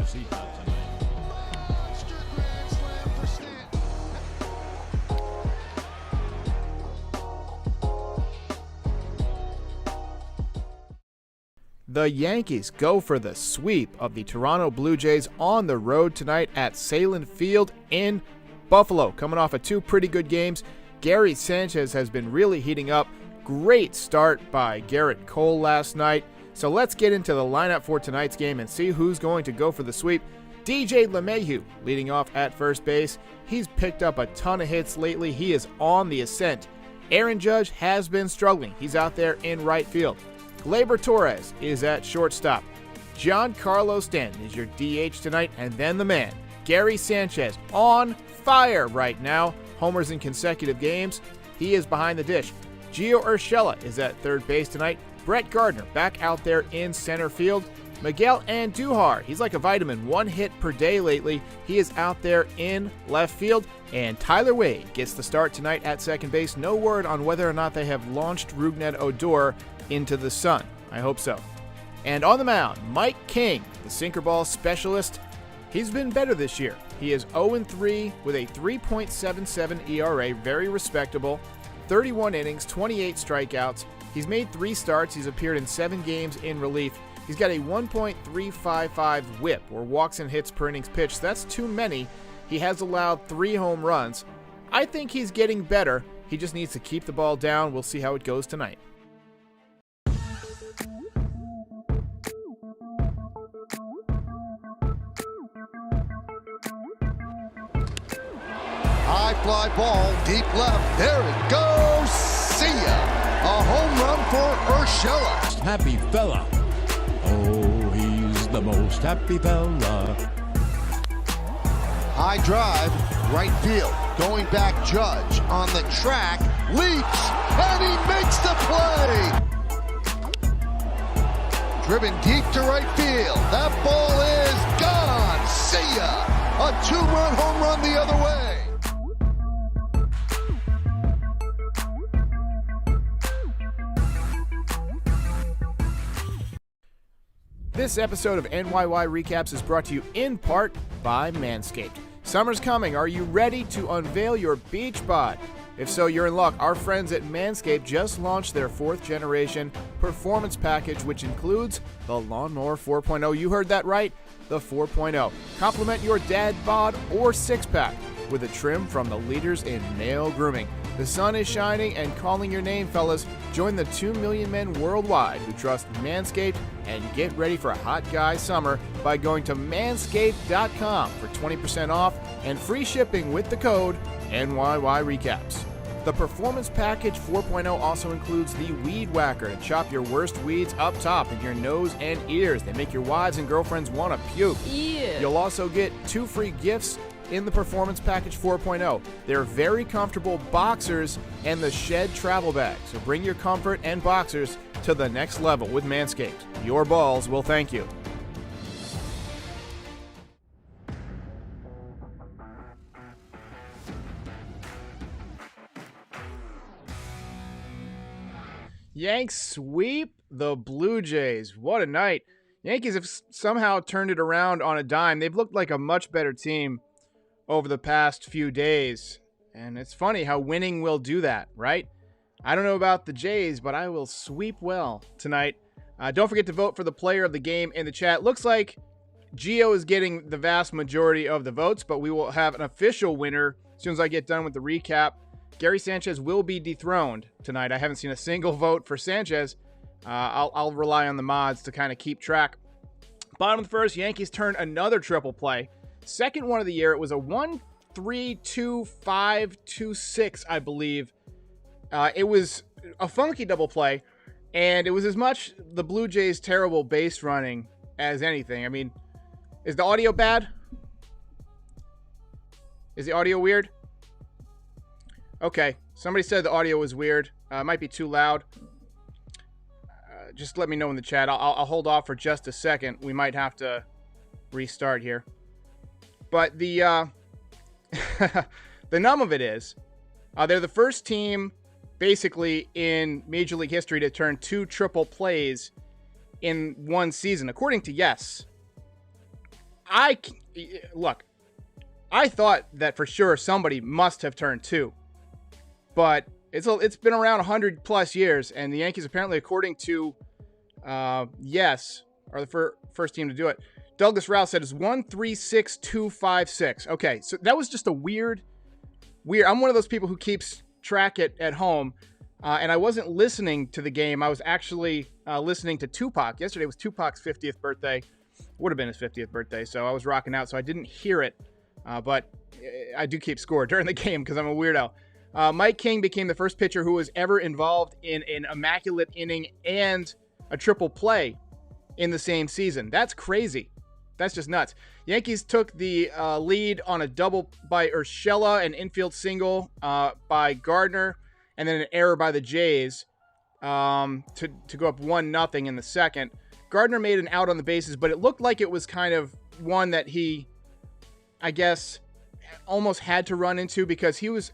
seatbelt tonight. The Yankees go for the sweep of the Toronto Blue Jays on the road tonight at Salem Field in Buffalo. Coming off of two pretty good games, Gary Sanchez has been really heating up. Great start by Garrett Cole last night. So let's get into the lineup for tonight's game and see who's going to go for the sweep. DJ LeMahieu leading off at first base. He's picked up a ton of hits lately. He is on the ascent. Aaron Judge has been struggling. He's out there in right field. Gleyber Torres is at shortstop. Giancarlo Stanton is your DH tonight. And then the man, Gary Sanchez, on fire right now. Homers in consecutive games. He is behind the dish. Gio Urshela is at third base tonight. Brett Gardner back out there in center field. Miguel Andujar, he's like a vitamin, 1 hit per day lately. He is out there in left field. And Tyler Wade gets the start tonight at second base. No word on whether or not they have launched Rougned Odor into the sun. I hope so. And on the mound, Mike King, the sinker ball specialist. He's been better this year. He is 0-3 with a 3.77 ERA, very respectable. 31 innings, 28 strikeouts. He's made 3 starts. He's appeared in 7 games in relief. He's got a 1.355 whip, or walks and hits per innings pitched. That's too many. He has allowed 3 home runs. I think he's getting better. He just needs to keep the ball down. We'll see how it goes tonight. High fly ball, deep left. There it goes. See ya. A home run for Urshela. Happy fella. Oh, he's the most happy fella. High drive, right field. Going back, Judge on the track, leaps, and he makes the play. Driven deep to right field. That ball is gone. See ya. A 2-run home run the other way. This episode of NYY Recaps is brought to you in part by Manscaped. Summer's coming. Are you ready to unveil your beach bod? If so, you're in luck. Our friends at Manscaped just launched their 4th generation performance package, which includes the Lawnmower 4.0. You heard that right, the 4.0. Complement your dad bod or six-pack with a trim from the leaders in male grooming. The sun is shining and calling your name, fellas. Join the 2 million men worldwide who trust Manscaped and get ready for a hot guy summer by going to manscaped.com for 20% off and free shipping with the code NYY Recaps. The Performance Package 4.0 also includes the Weed Whacker to chop your worst weeds up top in your nose and ears. They make your wives and girlfriends want to puke. Ew. You'll also get 2 free gifts in the Performance Package 4.0. They're very comfortable boxers and the Shed travel bag. So bring your comfort and boxers to the next level with Manscaped. Your balls will thank you. Yanks sweep the Blue Jays. What a night. Yankees have somehow turned it around on a dime. They've looked like a much better team over the past few days. And it's funny how winning will do that, right? I don't know about the Jays, but I will sweep well tonight. Don't forget to vote for the player of the game in the chat. Looks like Gio is getting the vast majority of the votes, but we will have an official winner as soon as I get done with the recap. Gary Sanchez will be dethroned tonight. I haven't seen a single vote for Sanchez. I'll rely on the mods to kind of keep track. Bottom of the first, Yankees turned another triple play. Second one of the year. It was a 1-3-2-5-2-6, I believe. It was a funky double play, and it was as much the Blue Jays' terrible base running as anything. I mean, is the audio bad? Is the audio weird? Okay, somebody said the audio was weird. It might be too loud. Just let me know in the chat. I'll hold off for just a second. We might have to restart here. But the the numb of it is, they're the first team basically in Major League history to turn 2 triple plays in one season, according to Yes. look, I thought that for sure somebody must have turned 2, but it's been around 100 plus years, and the Yankees apparently, according to Yes, are the first team to do it. Douglas Rouse said it's 136256. Okay, so that was just a weird. I'm one of those people who keeps track at home, and I wasn't listening to the game. I was actually listening to Tupac. Yesterday was Tupac's 50th birthday. Would have been his 50th birthday, so I was rocking out, so I didn't hear it. But I do keep score during the game because I'm a weirdo. Mike King became the first pitcher who was ever involved in an immaculate inning and a triple play in the same season. That's crazy. That's just nuts. Yankees took the lead on a double by Urshela, an infield single by Gardner, and then an error by the Jays to go up 1-0 in the second. Gardner made an out on the bases, but it looked like it was kind of one that he, I guess, almost had to run into because he was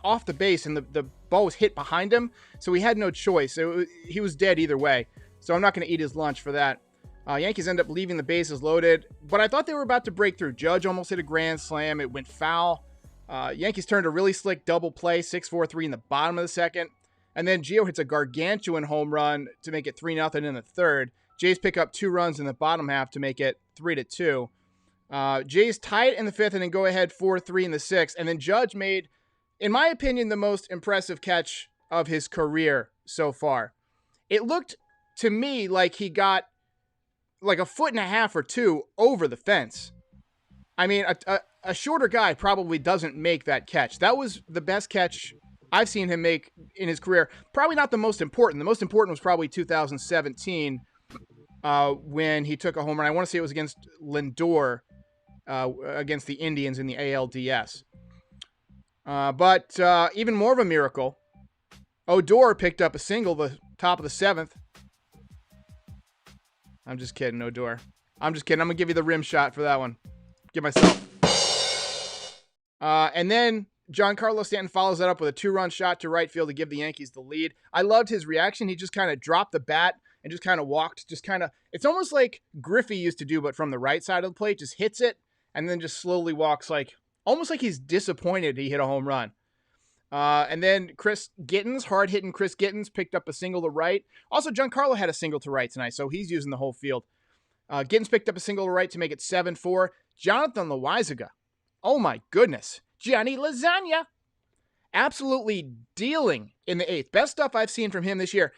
off the base and the ball was hit behind him, so he had no choice. He was dead either way, so I'm not going to eat his lunch for that. Yankees end up leaving the bases loaded, but I thought they were about to break through. Judge almost hit a grand slam. It went foul. Yankees turned a really slick double play, 6-4-3 in the bottom of the second, and then Gio hits a gargantuan home run to make it 3-0 in the third. Jays pick up 2 runs in the bottom half to make it 3-2. Jays tie it in the fifth and then go ahead 4-3 in the sixth. And then Judge made, in my opinion, the most impressive catch of his career so far. It looked to me like he got like 1.5 or 2 over the fence. I mean, a shorter guy probably doesn't make that catch. That was the best catch I've seen him make in his career. Probably not the most important. The most important was probably 2017 when he took a home run. I want to say it was against Lindor, against the Indians in the ALDS. But even more of a miracle, Odor picked up a single the top of the 7th. I'm just kidding, Odor. I'm just kidding. I'm going to give you the rim shot for that one. Give myself. And then Giancarlo Stanton follows that up with a 2-run shot to right field to give the Yankees the lead. I loved his reaction. He just kind of dropped the bat and just kind of walked. It's almost like Griffey used to do, but from the right side of the plate. Just hits it and then just slowly walks, almost like he's disappointed he hit a home run. And then Chris Gittens, hard-hitting Chris Gittens, picked up a single to right. Also, Giancarlo had a single to right tonight, so he's using the whole field. Gittens picked up a single to right to make it 7-4. Jonathan Loaizaga, oh my goodness, Johnny Lasagna, absolutely dealing in the 8th. Best stuff I've seen from him this year.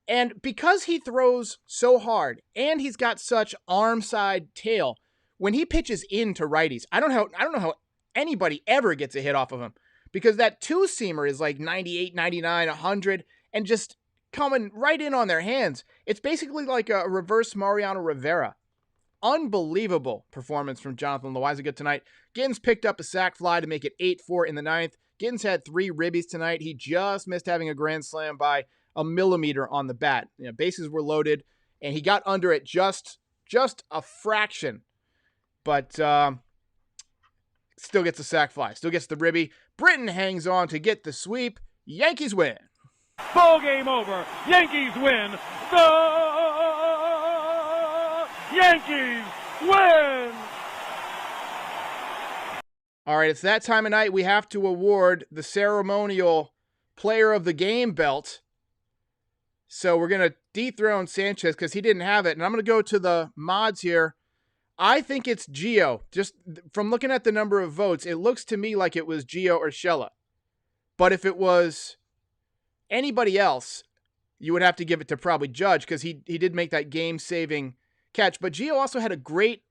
And because he throws so hard and he's got such arm side tail, when he pitches into righties, I don't know how anybody ever gets a hit off of him. Because that 2-seamer is like 98, 99, 100, and just coming right in on their hands. It's basically like a reverse Mariano Rivera. Unbelievable performance from Jonathan Loaizaga tonight. Gittens picked up a sac fly to make it 8-4 in the 9th. Gittens had 3 ribbies tonight. He just missed having a grand slam by a millimeter on the bat. Bases were loaded, and he got under it just a fraction. But still gets the sac fly. Still gets the ribby. Britton hangs on to get the sweep. Yankees win. Ball game over. Yankees win. The Yankees win. All right, it's that time of night. We have to award the ceremonial player of the game belt. So we're going to dethrone Sanchez because he didn't have it. And I'm going to go to the mods here. I think it's Gio. Just from looking at the number of votes, it looks to me like it was Gio Urshela. But if it was anybody else, you would have to give it to probably Judge because he did make that game-saving catch. But Gio also had a great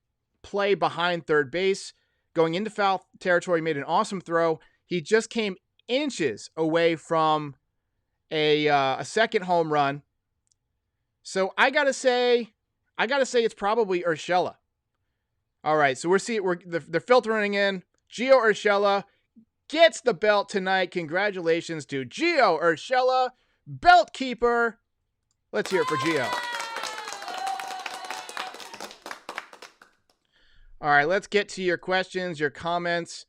play behind third base. Going into foul territory, made an awesome throw. He just came inches away from a second home run. So I gotta say it's probably Urshela. All right, so they're filtering in. Gio Urshela gets the belt tonight. Congratulations to Gio Urshela, belt keeper. Let's hear it for Gio. All right, let's get to your questions, your comments.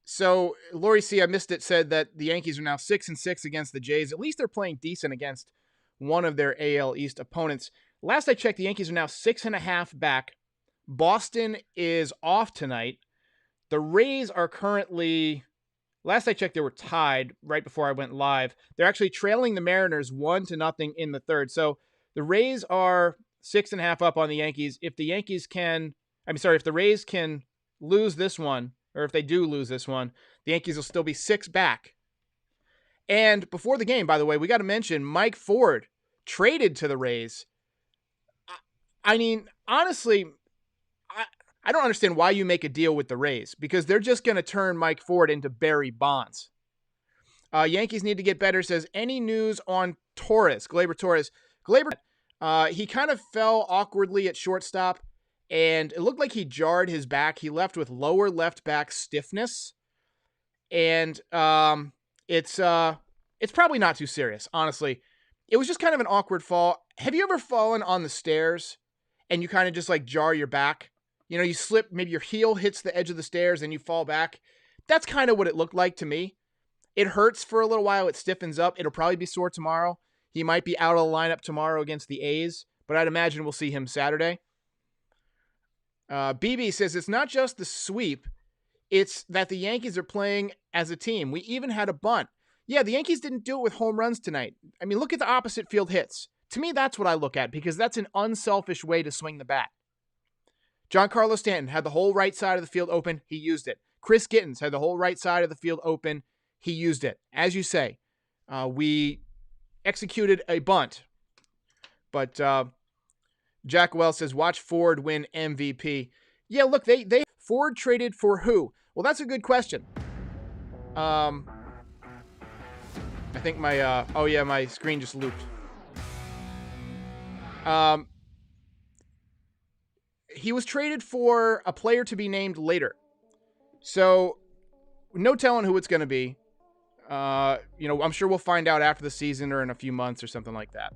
So Lori C, I missed it, said that the Yankees are now 6-6 against the Jays. At least they're playing decent against one of their AL East opponents. Last I checked, the Yankees are now 6.5 back Boston is off tonight. The Rays are currently, last I checked, they were tied right before I went live. They're actually trailing the Mariners 1-0 in the third. So the Rays are 6.5 up on the Yankees. If the Rays can lose this one, or if they do lose this one, the Yankees will still be 6 back. And before the game, by the way, we got to mention Mike Ford traded to the Rays. I mean, honestly, I don't understand why you make a deal with the Rays, because they're just going to turn Mike Ford into Barry Bonds. Yankees need to get better, says, any news on Torres, Gleyber Torres? Gleyber, he kind of fell awkwardly at shortstop, and it looked like he jarred his back. He left with lower left back stiffness, and it's probably not too serious, honestly. It was just kind of an awkward fall. Have you ever fallen on the stairs and you kind of just like jar your back? You know, you slip, maybe your heel hits the edge of the stairs and you fall back. That's kind of what it looked like to me. It hurts for a little while. It stiffens up. It'll probably be sore tomorrow. He might be out of the lineup tomorrow against the A's, but I'd imagine we'll see him Saturday. BB says it's not just the sweep. It's that the Yankees are playing as a team. We even had a bunt. Yeah, the Yankees didn't do it with home runs tonight. I mean, look at the opposite field hits. To me, that's what I look at, because that's an unselfish way to swing the bat. Giancarlo Stanton had the whole right side of the field open. He used it. Chris Gittins had the whole right side of the field open. He used it. As you say, we executed a bunt. But Jack Wells says, watch Ford win MVP. Yeah, look, they Ford traded for who? Well, that's a good question. I think my, my screen just looped. He was traded for a player to be named later. So, no telling who it's going to be. I'm sure we'll find out after the season or in a few months or something like that.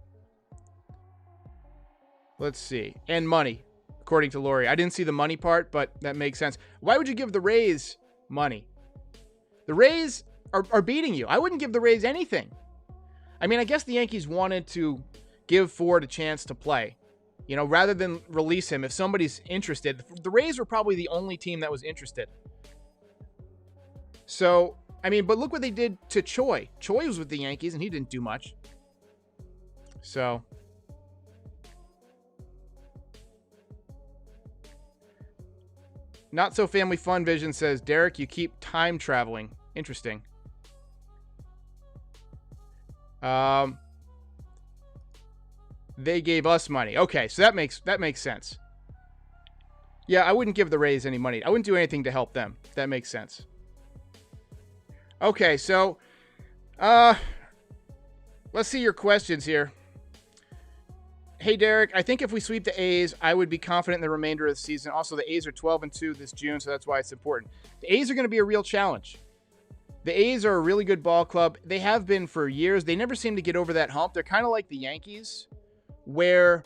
Let's see. And money, according to Lori. I didn't see the money part, but that makes sense. Why would you give the Rays money? The Rays are beating you. I wouldn't give the Rays anything. I mean, I guess the Yankees wanted to give Ford a chance to play. You know, rather than release him, if somebody's interested. The Rays were probably the only team that was interested. So, I mean, but look what they did to Choi. Choi was with the Yankees, and he didn't do much. So, Not So Family Fun Vision says, Derek, you keep time traveling. Interesting. They gave us money. Okay, so that makes sense. Yeah, I wouldn't give the Rays any money. I wouldn't do anything to help them. That makes sense. Okay, so let's see your questions here. Hey, Derek, I think if we sweep the A's, I would be confident in the remainder of the season. Also, the A's are 12-2 this June, so that's why it's important. The A's are going to be a real challenge. The A's are a really good ball club. They have been for years. They never seem to get over that hump. They're kind of like the Yankees, where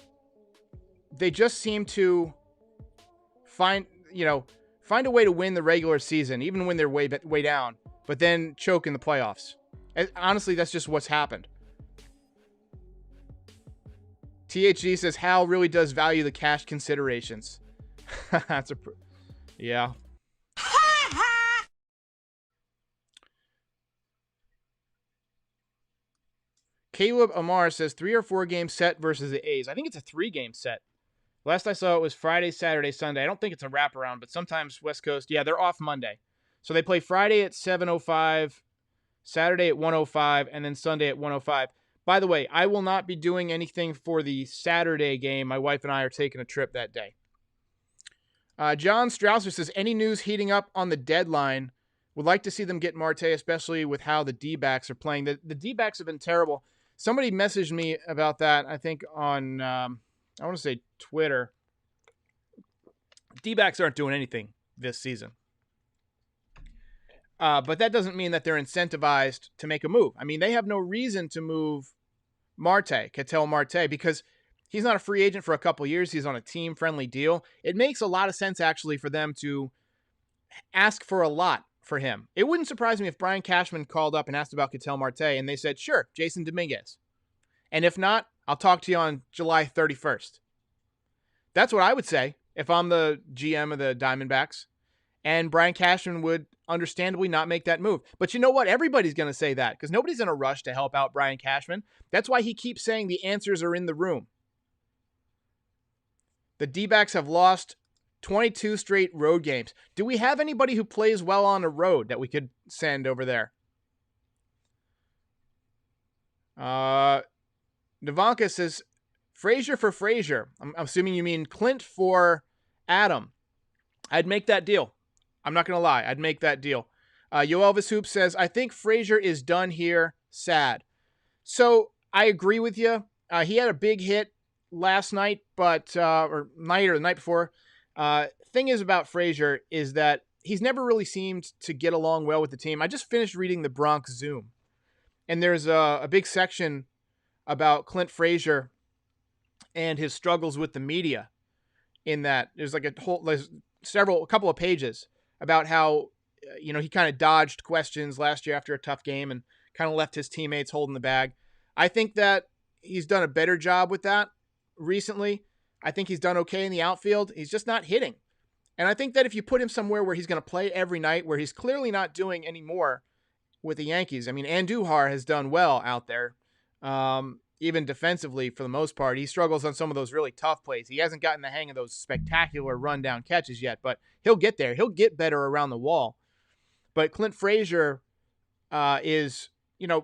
they just seem to find a way to win the regular season, even when they're way down, but then choke in the playoffs. Honestly, that's just what's happened. THG says Hal really does value the cash considerations. Yeah. Caleb Amar says 3 or 4 game set versus the A's. I think it's a 3-game set. Last I saw it was Friday, Saturday, Sunday. I don't think it's a wraparound, but sometimes West Coast, yeah, they're off Monday. So they play Friday at 7:05, Saturday at 1:05, and then Sunday at 1:05. By the way, I will not be doing anything for the Saturday game. My wife and I are taking a trip that day. John Strausser says, any news heating up on the deadline? Would like to see them get Marte, especially with how the D-backs are playing. The D-backs have been terrible. Somebody messaged me about that, I think, on, I want to say Twitter. D-backs aren't doing anything this season. But that doesn't mean that they're incentivized to make a move. I mean, they have no reason to move Ketel Marte, because he's not a free agent for a couple years. He's on a team-friendly deal. It makes a lot of sense, actually, for them to ask for a lot for him. It wouldn't surprise me if Brian Cashman called up and asked about Ketel Marte, and they said, sure, Jason Dominguez. And if not, I'll talk to you on July 31st. That's what I would say. if I'm the GM of the Diamondbacks. And Brian Cashman would understandably not make that move. But you know what? Everybody's going to say that because nobody's in a rush to help out Brian Cashman. That's why he keeps saying the answers are in the room. The D-backs have lost 22 straight road games. Do we have anybody who plays well on the road that we could send over there? Navanka says, Frazier for Frazier. I'm assuming you mean Clint for Adam. I'd make that deal. I'm not going to lie. I'd make that deal. Yo Elvis Hoop says, I think Frazier is done here. Sad. So I agree with you. He had a big hit last night, or the night before. Thing is about Frazier is that he's never really seemed to get along well with the team. I just finished reading the Bronx Zoom, and there's a big section about Clint Frazier and his struggles with the media. In that, there's like a couple of pages about how, he kind of dodged questions last year after a tough game and kind of left his teammates holding the bag. I think that he's done a better job with that recently. I think he's done okay in the outfield. He's just not hitting. And I think that if you put him somewhere where he's going to play every night, where he's clearly not doing any more with the Yankees. I mean, Andujar has done well out there, even defensively for the most part. He struggles on some of those really tough plays. He hasn't gotten the hang of those spectacular rundown catches yet, but he'll get there. He'll get better around the wall. But Clint Frazier is,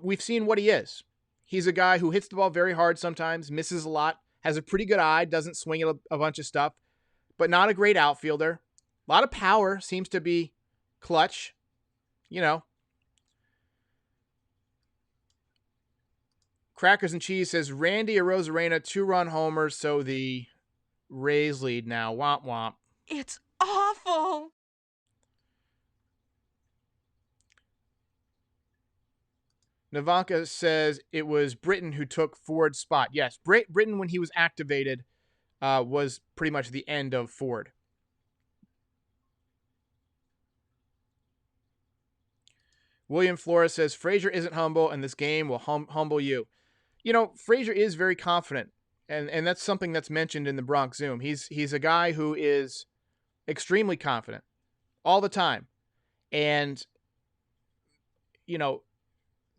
we've seen what he is. He's a guy who hits the ball very hard sometimes, misses a lot, has a pretty good eye, doesn't swing at a bunch of stuff, but not a great outfielder. A lot of power, seems to be clutch, Crackers and Cheese says, Randy Arozarena, 2-run homers, so the Rays lead now. Womp womp. It's awful. Navanka says it was Britton who took Ford's spot. Yes, Britton, when he was activated, was pretty much the end of Ford. William Flores says, Frazier isn't humble, and this game will humble you. Frazier is very confident, and that's something that's mentioned in the Bronx Zoom. He's a guy who is extremely confident all the time. And,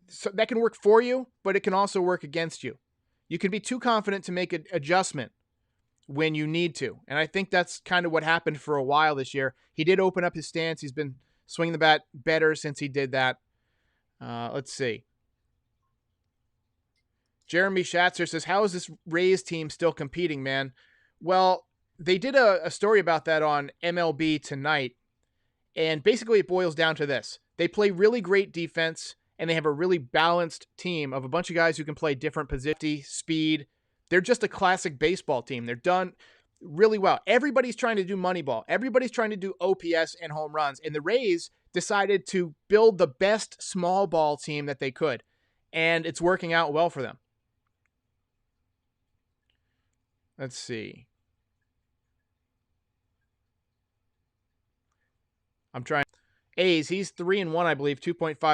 so that can work for you, but it can also work against you. You can be too confident to make an adjustment when you need to. And I think that's kind of what happened for a while this year. He did open up his stance. He's been swinging the bat better since he did that. Let's see. Jeremy Schatzer says, how is this Rays team still competing, man? Well, they did a story about that on MLB Tonight. And basically it boils down to this. They play really great defense, and they have a really balanced team of a bunch of guys who can play different positions, speed. They're just a classic baseball team. They're done really well. Everybody's trying to do Moneyball. Everybody's trying to do OPS and home runs. And the Rays decided to build the best small ball team that they could. And it's working out well for them. Let's see. I'm trying. A's, he's 3-1, I believe, 2.5.